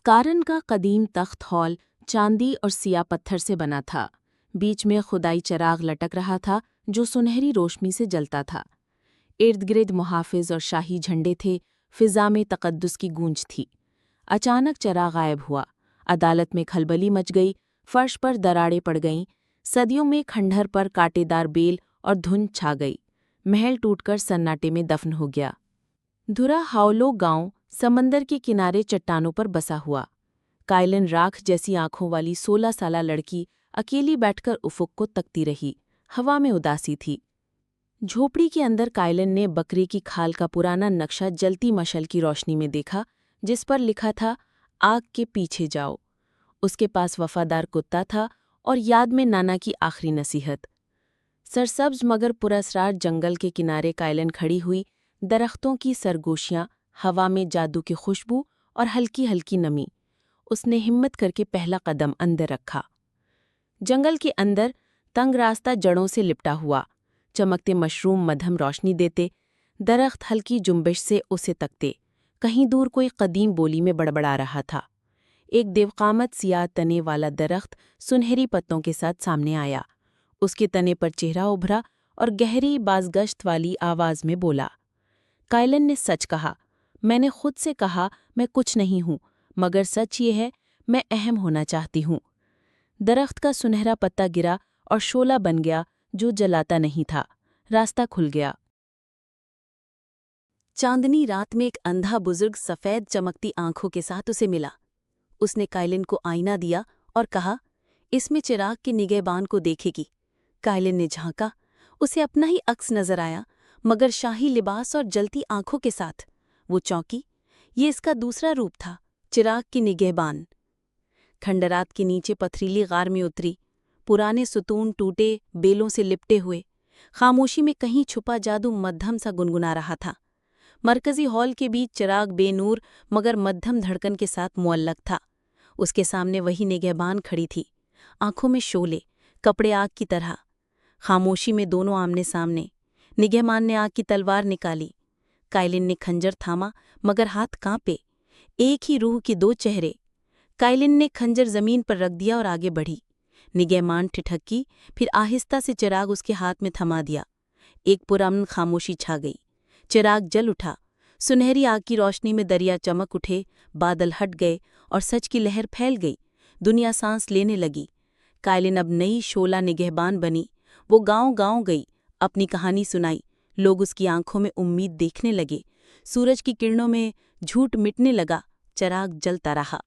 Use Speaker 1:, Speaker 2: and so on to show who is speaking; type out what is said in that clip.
Speaker 1: स्कारन का कदीम तख्त हॉल चांदी और सिया पत्थर से बना था। बीच में खुदाई चराग लटक रहा था जो सुनहरी रोशनी से जलता था। इर्द-गिर्द मुहाफिज और शाही झंडे थे, फिजा में तकद्दुस की गूंज थी। अचानक चराग गायब हुआ। अदालत में खलबली मच गई, फर्श पर दरारें पड़ गईं, सदियों में खंडहर पर कांटेदार बेल और धुंध छा गई। महल टूटकर सन्नाटे में दफन हो गया। धुरा हाओलो गांव समंदर के किनारे चट्टानों पर बसा हुआ। काइलिन राख जैसी आंखों वाली 16 साला लड़की अकेली बैठकर उफुक को तकती रही। हवा में उदासी थी। झोपड़ी के अंदर काइलिन ने बकरी की खाल का पुराना नक्शा जलती मशल की रोशनी में देखा, जिस पर लिखा था, आग के पीछे जाओ। उसके पास वफादार कुत्ता था और याद में नाना की आखिरी नसीहत। सरसब्ज मगर पुरअसरार जंगल के किनारे काइलिन खड़ी हुई, दरख्तों की सरगोशियां, हवा में जादू की खुशबू और हल्की हल्की नमी। उसने हिम्मत करके पहला कदम अंदर रखा। जंगल के अंदर तंग रास्ता जड़ों से लिपटा हुआ। चमकते मशरूम मध्यम रोशनी देते, दरख्त हल्की जुम्बिश से उसे तकते। कहीं दूर कोई कदीम बोली में बड़बड़ा रहा था। एक देवकामत सियाह तने वाला दरख्त सुनहरी पत्तों के साथ सामने आया। उसके तने पर चेहरा उभरा और गहरी बाजगश्त वाली आवाज में बोला, काइलिन ने सच कहा। मैंने खुद से कहा मैं कुछ नहीं हूं, मगर सच ये है, मैं अहम होना चाहती हूं। दरख्त का सुनहरा पत्ता गिरा और शोला बन गया जो जलाता नहीं था। रास्ता खुल गया। चांदनी रात में एक अंधा बुजुर्ग सफेद चमकती आंखों के साथ उसे मिला। उसने काइलिन को आईना दिया और कहा, इसमें चिराग के निगहबान को देखेगी। काइलिन ने झांका। उसे अपना ही अक्स नजर आया, मगर शाही लिबास और जलती आंखों के साथ। वो चौंकी। ये इसका दूसरा रूप था, चिराग की निगहबान। खंडरात के नीचे पथरीली गार में उतरी। पुराने सुतून टूटे, बेलों से लिपटे हुए। खामोशी में कहीं छुपा जादू मध्यम सा गुनगुना रहा था। मरकजी हॉल के बीच चिराग बेनूर मगर मध्यम धड़कन के साथ मुअल्लक था। उसके सामने वही निगहबान खड़ी थी, आंखों में शोले, कपड़े आग की तरह। खामोशी में दोनों आमने सामने। निगहबान ने आग की तलवार निकाली। काइलिन ने खंजर थामा, मगर हाथ कांपे। एक ही रूह के दो चेहरे। काइलिन ने खंजर जमीन पर रख दिया और आगे बढ़ी। निगहबान ठिठकी, फिर आहिस्ता से चिराग उसके हाथ में थमा दिया। एक पुरअमन खामोशी छा गई। चिराग जल उठा। सुनहरी आग की रोशनी में दरिया चमक उठे, बादल हट गए और सच की लहर फैल गई। दुनिया सांस लेने लगी। काइलिन अब नई शोला निगहबान बनी। वो गांव-गांव गई, अपनी कहानी सुनाई। लोग उसकी आंखों में उम्मीद देखने लगे। सूरज की किरणों में झूठ मिटने लगा। चिराग जलता रहा।